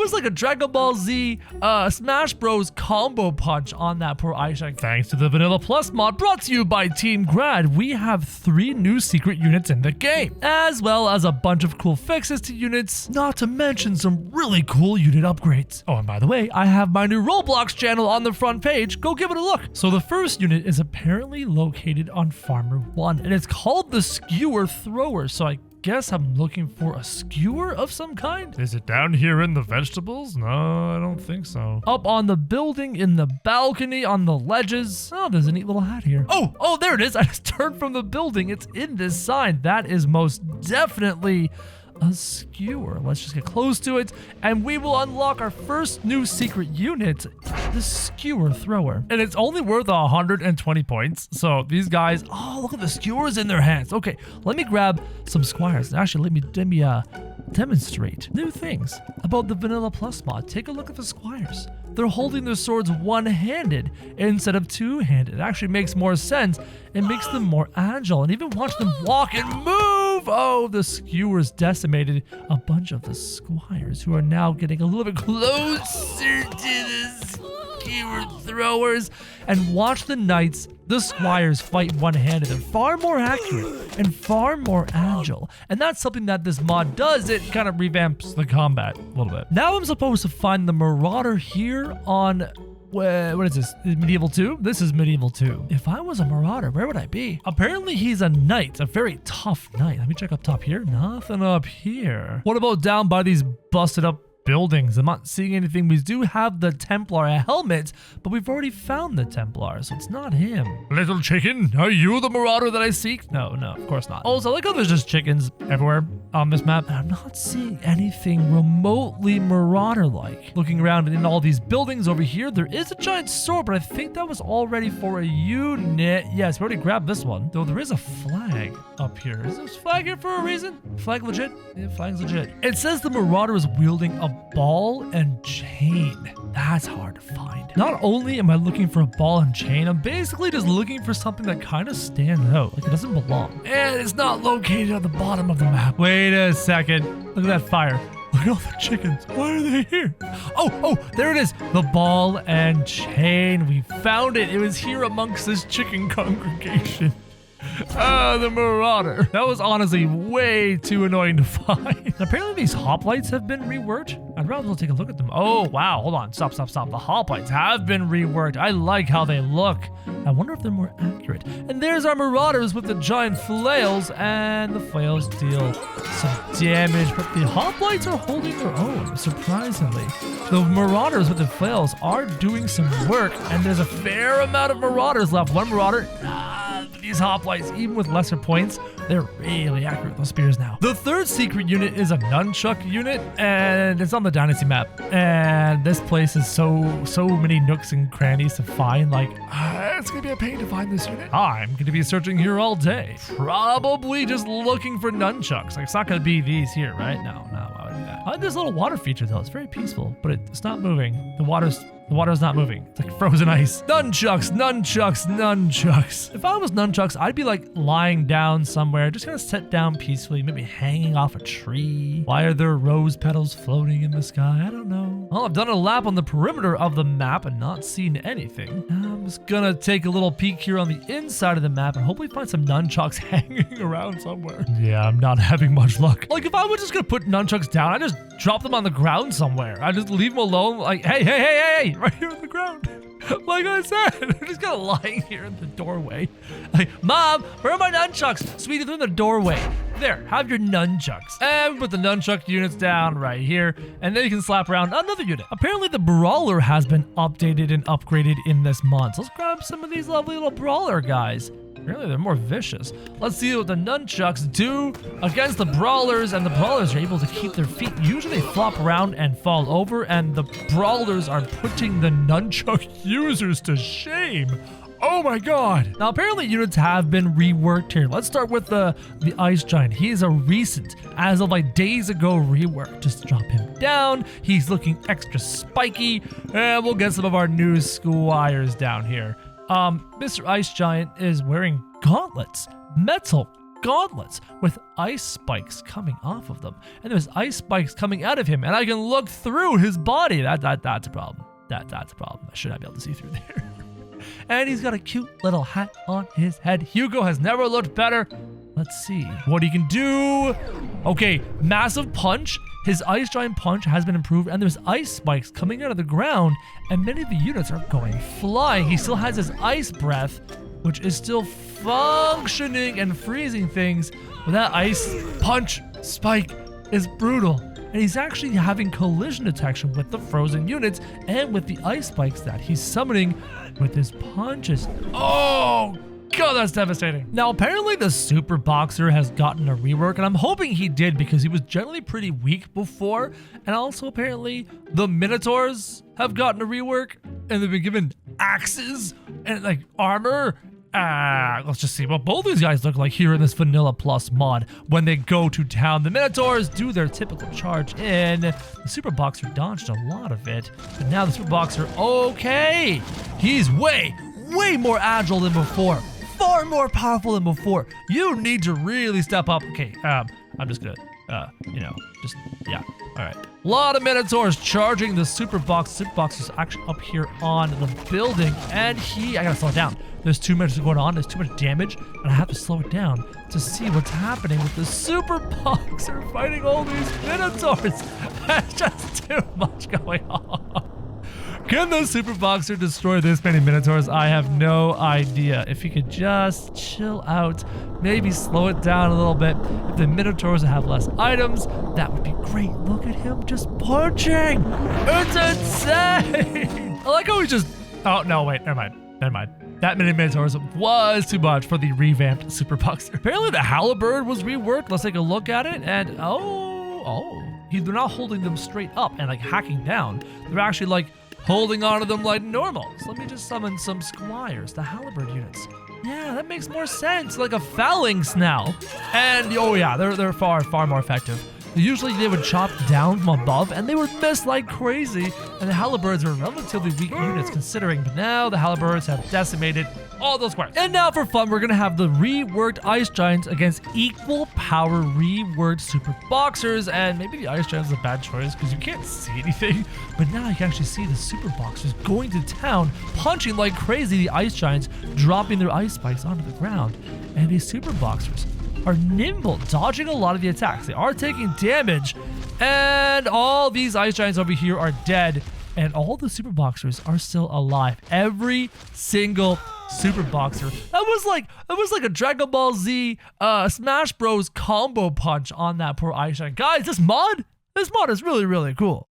was like a Dragon Ball Z Smash Bros combo punch on that poor Ice Giant. Thanks to the Vanilla Plus mod brought to you by Team Grad, we have 3 new secret units in the game, as well as a bunch of cool fixes to units, not to mention some really cool unit upgrades. Oh, and by the way, I have my new Roblox channel on the front page. Go give it a look. So the first unit is apparently located on Farmer 1, and it's called the Skewer Thrower. So I guess I'm looking for a skewer of some kind. Is it down here in the vegetables? No, I don't think so. Up on the building, in the balcony, on the ledges. Oh, there's a neat little hat here. Oh, there it is. I just turned from the building. It's in this sign. That is most definitely a skewer. Let's just get close to it, and we will unlock our first new secret unit, the Skewer Thrower. And it's only worth 120 points. So these guys, oh, look at the skewers in their hands. Okay, let me grab some squires. Actually, let me demonstrate new things about the Vanilla Plus mod. Take a look at the squires. They're holding their swords one-handed instead of two-handed. It actually makes more sense. It makes them more agile, and even watch them walk and move. Oh, the skewers decimated a bunch of the squires, who are now getting a little bit closer to the Skewer Throwers. And watch the knights, the squires, fight one-handed. They're far more accurate and far more agile. And that's something that this mod does. It kind of revamps the combat a little bit. Now I'm supposed to find the Marauder here on... what is this? Medieval 2? This is Medieval 2. If I was a Marauder, where would I be? Apparently he's a knight, a very tough knight. Let me check up top here. Nothing up here. What about down by these busted up buildings? I'm not seeing anything. We do have the Templar helmet, but we've already found the Templar, so it's not him. Little chicken, are you the Marauder that I seek? No, of course not. Also, I like how there's just chickens everywhere on this map, and I'm not seeing anything remotely Marauder-like. Looking around in all these buildings over here, there is a giant sword, but I think that was already for a unit. Yes, we already grabbed this one, though there is a flag up here. Is this flag here for a reason? Flag legit? Yeah, flag's legit. It says the Marauder is wielding a ball and chain. That's hard to find. Not only am I looking for a ball and chain, I'm basically just looking for something that kind of stands out, like it doesn't belong. And it's not located at the bottom of the map. Wait a second. Look at that fire. Look at all the chickens. Why are they here? Oh, there it is. The ball and chain. We found it. It was here amongst this chicken congregation. The Marauder. That was honestly way too annoying to find. Apparently these hoplights have been reworked. I'd rather take a look at them. Oh, wow. Hold on. Stop. The hoplights have been reworked. I like how they look. I wonder if they're more accurate. And there's our Marauders with the giant flails, and the flails deal some damage, but the hoplights are holding their own, surprisingly. The Marauders with the flails are doing some work, and there's a fair amount of Marauders left. One Marauder. These hoplights, even with lesser points, they're really accurate with those spears now. The third secret unit is a Nunchuck unit, and it's on the Dynasty map. And this place is so many nooks and crannies to find. Like, it's gonna be a pain to find this unit. I'm gonna be searching here all day, probably just looking for Nunchucks. Like, it's not gonna be these here, right? No, why would I do that? I like this little water feature though. It's very peaceful, but it's not moving. The water's not moving. It's like frozen ice. Nunchucks. If I was Nunchucks, I'd be like lying down somewhere, just gonna sit down peacefully, maybe hanging off a tree. Why are there rose petals floating in the sky? I don't know. Well, I've done a lap on the perimeter of the map and not seen anything. I'm just gonna take a little peek here on the inside of the map and hopefully find some Nunchucks hanging around somewhere. Yeah, I'm not having much luck. Like, if I was just gonna put Nunchucks down, I just drop them on the ground somewhere. I just leave them alone. Like, hey, right here on the ground. Like I said, they're just kind of lying here in the doorway. Like, Mom, where are my Nunchucks? Sweetie, they're in the doorway. There, have your Nunchucks. And we put the Nunchuck units down right here, and then you can slap around another unit. Apparently the Brawler has been updated and upgraded in this month. So let's grab some of these lovely little Brawler guys. Apparently they're more vicious. Let's see what the Nunchucks do against the Brawlers, and the Brawlers are able to keep their feet. Usually they flop around and fall over, and the Brawlers are putting the Nunchuck users to shame. Oh my god. Now apparently units have been reworked here. Let's start with the Ice Giant. He is a recent, as of like days ago, rework. Just drop him down. He's looking extra spiky, and we'll get some of our new squires down here. Mr. Ice Giant is wearing gauntlets, metal gauntlets with ice spikes coming off of them. And there's ice spikes coming out of him, and I can look through his body. That's a problem. That's a problem. I should not be able to see through there. And he's got a cute little hat on his head. Hugo has never looked better. Let's see what he can do. Okay, massive punch. His ice giant punch has been improved, and there's ice spikes coming out of the ground, and many of the units are going flying. He still has his ice breath, which is still functioning and freezing things, but that ice punch spike is brutal. And he's actually having collision detection with the frozen units and with the ice spikes that he's summoning with his punches. Oh, God, that's devastating. Now, apparently the Super Boxer has gotten a rework, and I'm hoping he did because he was generally pretty weak before. And also, apparently, the Minotaurs have gotten a rework, and they've been given axes and, like, armor. Let's just see what both these guys look like here in this Vanilla Plus mod. When they go to town, the Minotaurs do their typical charge in. The Super Boxer dodged a lot of it, but now the Super Boxer, okay, he's way more agile than before. Far more powerful than before. You need to really step up. Okay, I'm just gonna, yeah, all right. A lot of Minotaurs charging the Super Box. Super Box is actually up here on the building, and I gotta slow it down. There's too much going on, there's too much damage, and I have to slow it down to see what's happening with the Super Boxer fighting all these Minotaurs. There's just too much going on. Can the Super Boxer destroy this many Minotaurs? I have no idea. If he could just chill out, maybe slow it down a little bit. If the Minotaurs have less items, that would be great. Look at him just punching. It's insane. I like how he just, oh no, wait, never mind. That many Minotaurs was too much for the revamped Super Boxer. Apparently the Halberd was reworked. Let's take a look at it, and they're not holding them straight up and like hacking down. They're actually like holding onto them like normal. So let me just summon some Squires, the Halberd units. Yeah, that makes more sense, like a phalanx now. And oh yeah, they're far more effective. Usually they would chop down from above and they would miss like crazy, and the Halberds are relatively weak units considering, but now the Halberds have decimated all those squares. And now for fun, we're gonna have the reworked Ice Giants against equal power reworked Super Boxers, and maybe the Ice Giants is a bad choice because you can't see anything, but now you can actually see the Super Boxers going to town, punching like crazy, the Ice Giants dropping their ice spikes onto the ground, and these Super Boxers are nimble, dodging a lot of the attacks. They are taking damage, and all these Ice Giants over here are dead, and all the Super Boxers are still alive. Every single Super Boxer. That was like a Dragon Ball Z Smash Bros combo punch on that poor Ice Giant. Guys, this mod is really cool.